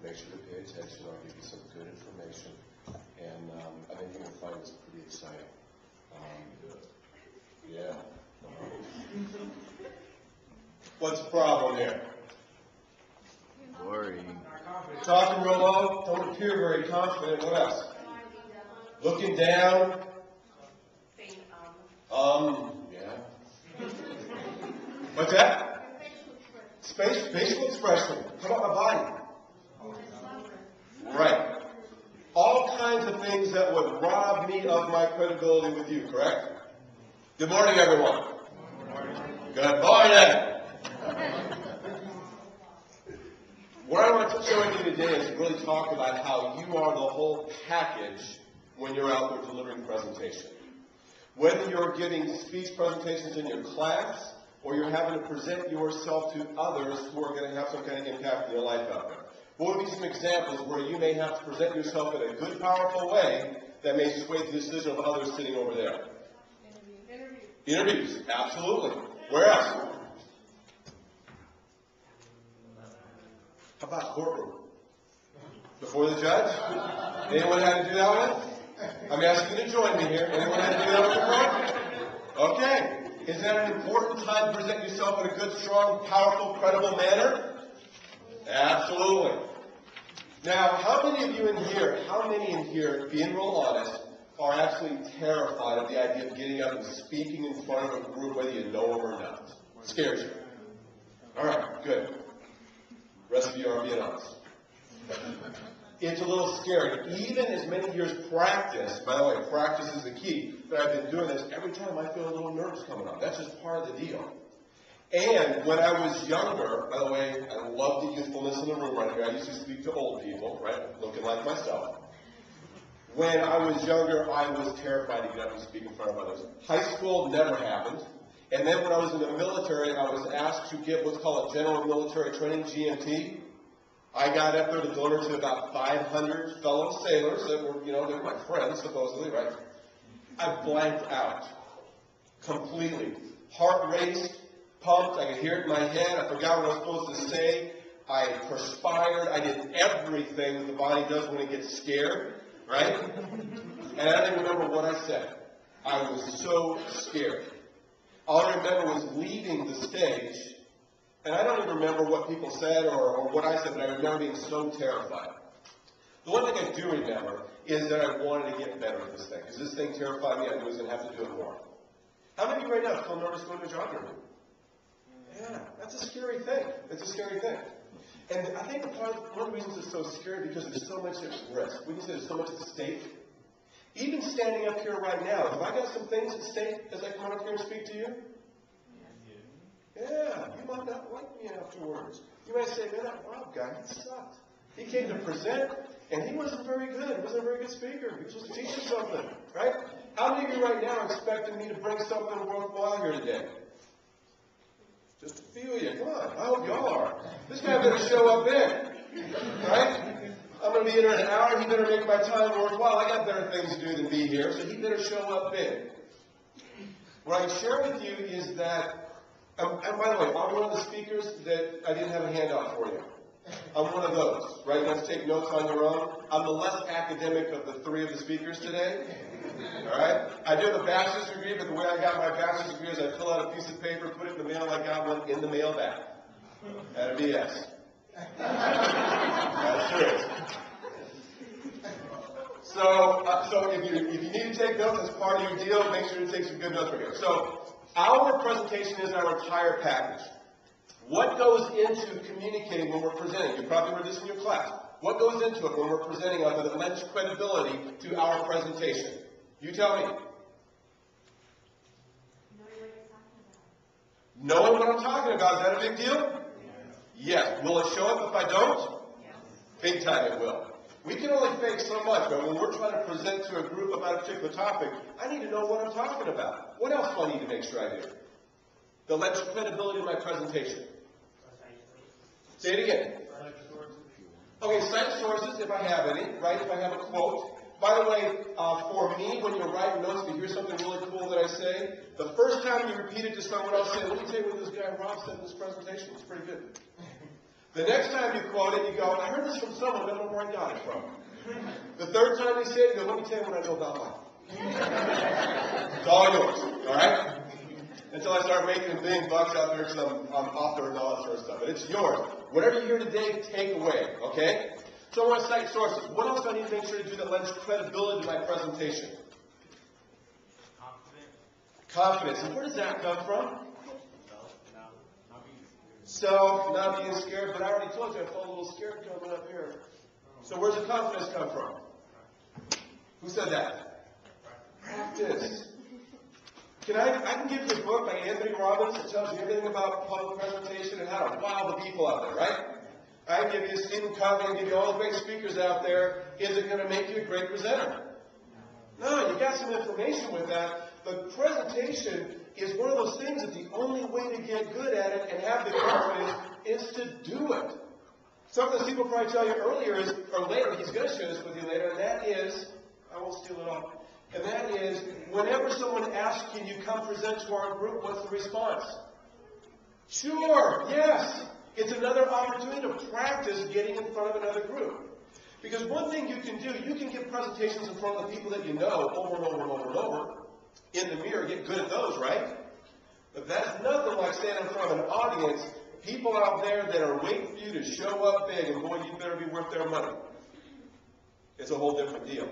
make sure to pay attention. I'll give you some good information. And I think you're going to find this pretty exciting. Yeah. What's the problem here? Boring. Talking real low, don't appear very confident. What else? Looking down. Yeah. What's that? Facial expression. How about my body? Right. All kinds of things that would rob me of my credibility with you, correct? Good morning, everyone. Good morning. What I want to share with you today is really talk about how you are the whole package when you're out there delivering presentation. Whether you're giving speech presentations in your class or you're having to present yourself to others who are going to have some kind of impact in your life out there. What would be some examples where you may have to present yourself in a good, powerful way that may sway the decision of others sitting over there? Interviews, absolutely. Where else? How about courtroom? Before the judge? Anyone had to do that one? I'm asking you to join me here. Anyone had to do that one before? Okay. Is that an important time to present yourself in a good, strong, powerful, credible manner? Absolutely. Now, how many in here, being real honest, are actually terrified of the idea of getting up and speaking in front of a group, whether you know them or not? It scares you. All right, good. The rest of you are being honest. It's a little scary. Even as many years practice, by the way, practice is the key, that I've been doing this, every time I feel a little nervous coming on. That's just part of the deal. And when I was younger, by the way, I love the youthfulness in the room right here. I used to speak to old people, right, looking like myself. When I was younger, I was terrified to get up and speak in front of others. High school never happened. And then when I was in the military, I was asked to give what's called a general military training, GMT. I got up there to deliver to about 500 fellow sailors that were, they were my friends, supposedly, right? I blanked out completely. Heart raced, pumped, I could hear it in my head, I forgot what I was supposed to say, I perspired, I did everything that the body does when it gets scared, right? And I didn't remember what I said. I was so scared. All I remember was leaving the stage, and I don't even remember what people said or what I said, but I remember being so terrified. The one thing I do remember is that I wanted to get better at this thing, because this thing terrified me, I was going to have to do it more. How many of you right now feel nervous going to a job interview? Yeah, that's a scary thing. It's a scary thing. And I think one of the reasons it's so scary because there's so much at risk. We can say there's so much at stake. Even standing up here right now, have I got some things at stake as I come up here and speak to you? Yeah, you might not like me afterwards. You might say, man, that Rob guy, he sucked. He came to present, and he wasn't very good. He wasn't a very good speaker. He was supposed to teach you something, right? How many of you right now are expecting me to bring something worthwhile here today? Just a few of you. Come on. I hope y'all are. This guy better show up big. Right? I'm going to be here in an hour. He better make my time worthwhile. I got better things to do than be here, so he better show up big. What I share with you is that, and by the way, I'm one of the speakers that I didn't have a handout for you. I'm one of those, right? Let's take notes on your own. I'm the less academic of the three of the speakers today. All right? I do have a bachelor's degree, but the way I got my bachelor's degree is I fill out a piece of paper, put it in the mail, I got one in the mail bag. At a BS. That's true. So if you need to take notes as part of your deal, make sure to take some good notes right here. So our presentation is our entire package. What goes into communicating when we're presenting? You probably heard this in your class. What goes into it when we're presenting other that lends credibility to our presentation? You tell me. Knowing what I'm talking about, is that a big deal? Yes. Will it show up if I don't? Big time it will. We can only fake so much, but when we're trying to present to a group about a particular topic, I need to know what I'm talking about. What else do I need to make sure I do? That lends credibility to my presentation. Say it again. Okay, cite sources if I have any, right? If I have a quote. By the way, for me, when you're writing notes, if you hear something really cool that I say, the first time you repeat it to someone else, say, let me tell you what this guy Rob said in this presentation. It's pretty good. The next time you quote it, you go, I heard this from someone, I don't know where I got it from. The third time they say it, they go, let me tell you what I know about life. It's all yours, all right? Until I start making big bucks out there because I'm author and all that sort of stuff. But it's yours. Whatever you hear today, take away, okay? So I want to cite sources. What else do I need to make sure to do that lends credibility to my presentation? Confidence. And where does that come from? Self, not being scared. But I already told you I felt a little scared coming up here. So where's the confidence come from? Who said that? Practice. I can give you a book by Anthony Robbins that tells you everything about public presentation and how to wow the people out there, right? I can give you Stephen Covey, I can give you all the great speakers out there. Is it going to make you a great presenter? No, you got some information with that. But presentation is one of those things that the only way to get good at it and have the confidence is to do it. Something that Steve will probably tell you earlier is, or later, he's going to share this with you later, and that is, I won't steal it all. And that is, whenever someone asks, can you come present to our group, what's the response? Sure, yes. It's another opportunity to practice getting in front of another group. Because one thing you can do, you can give presentations in front of the people that you know over and over and over and over. In the mirror, get good at those, right? But that's nothing like standing in front of an audience, people out there that are waiting for you to show up big, and boy, you better be worth their money. It's a whole different deal.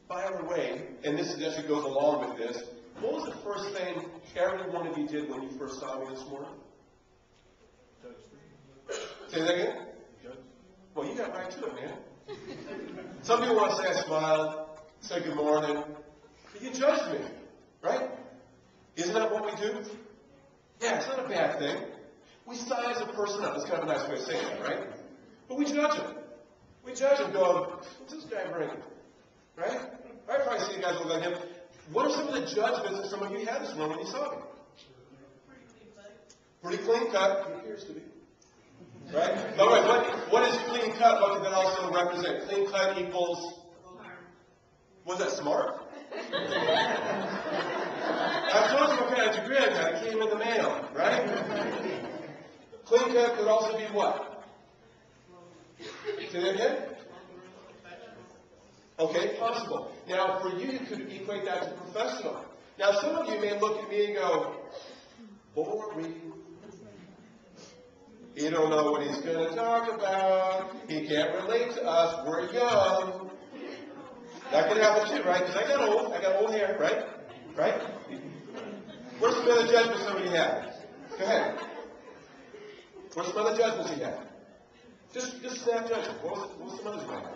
By the way, and this actually goes along with this, what was the first thing every one of you did when you first saw me this morning? Say that again? Well, you got right to it, man. Some people want to say I smiled, say good morning. You judged me, right? Isn't that what we do? Yeah, it's not a bad thing. We size a person up. That's kind of a nice way of saying that, right? But we judge them. We judge them going, what's this guy bringing? Right? I probably see you guys look like him. What are some of the judgments that some of you had this morning when you saw me? Pretty clean cut. He appears to be. Right? By the way, what is clean cut? What did that also represent? Clean cut equals, was that smart? I told you what kind of degree I got. It came in the mail, right? Clean cut could also be what? Say that again? Okay, possible. Now, for you, you could equate that to professional. Now, some of you may look at me and go, boring. He don't know what he's going to talk about. He can't relate to us. We're young. That could happen too, right? Because I got old hair, right? Right? What's some other judgments somebody had? Go ahead. What's some other judgments you had? Just snap judgment. What was some others you had?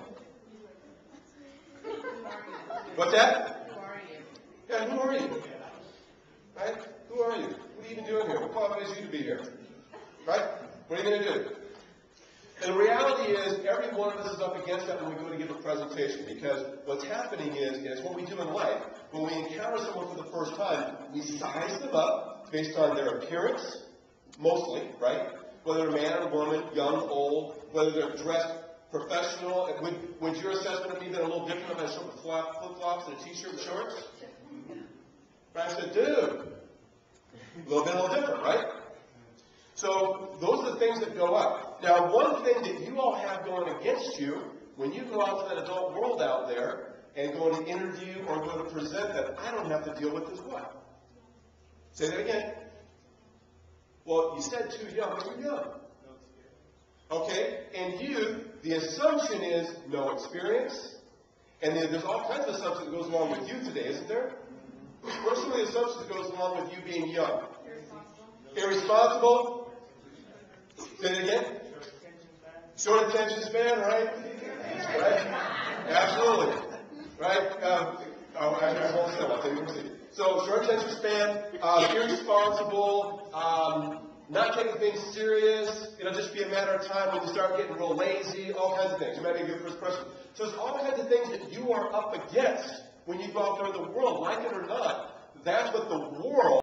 What's that? Who are you? Yeah, who are you? Right? Who are you? What are you even doing here? What qualifies you to be here? Right? What are you going to do? And the reality is, every one of us is up against that when we go to give a presentation, because what's happening is what we do in life. When we encounter someone for the first time, we size them up based on their appearance, mostly, right? Whether they're a man or woman, young, old, whether they're dressed professional. Would your assessment be then a little different if I showed with flip-flops and a t-shirt and shorts? Right? I said, dude, a little different, right? So those are the things that go up. Now, one thing that you all have going against you when you go out to that adult world out there and go to interview or go to present that I don't have to deal with is what? Say that again. Well, you said too young. But you're young. Okay? And you, the assumption is no experience. And then there's all kinds of assumptions that goes along with you today, isn't there? What are some of the assumptions that goes along with you being young? Irresponsible. Say it again. Short attention span, right? Right? Absolutely. Right? I won't say one thing. We'll see. So, short attention span, irresponsible, not taking things serious. It'll just be a matter of time when you start getting real lazy, all kinds of things. You might be a good first person. So, there's all kinds of things that you are up against when you go out there in the world, like it or not. That's what the world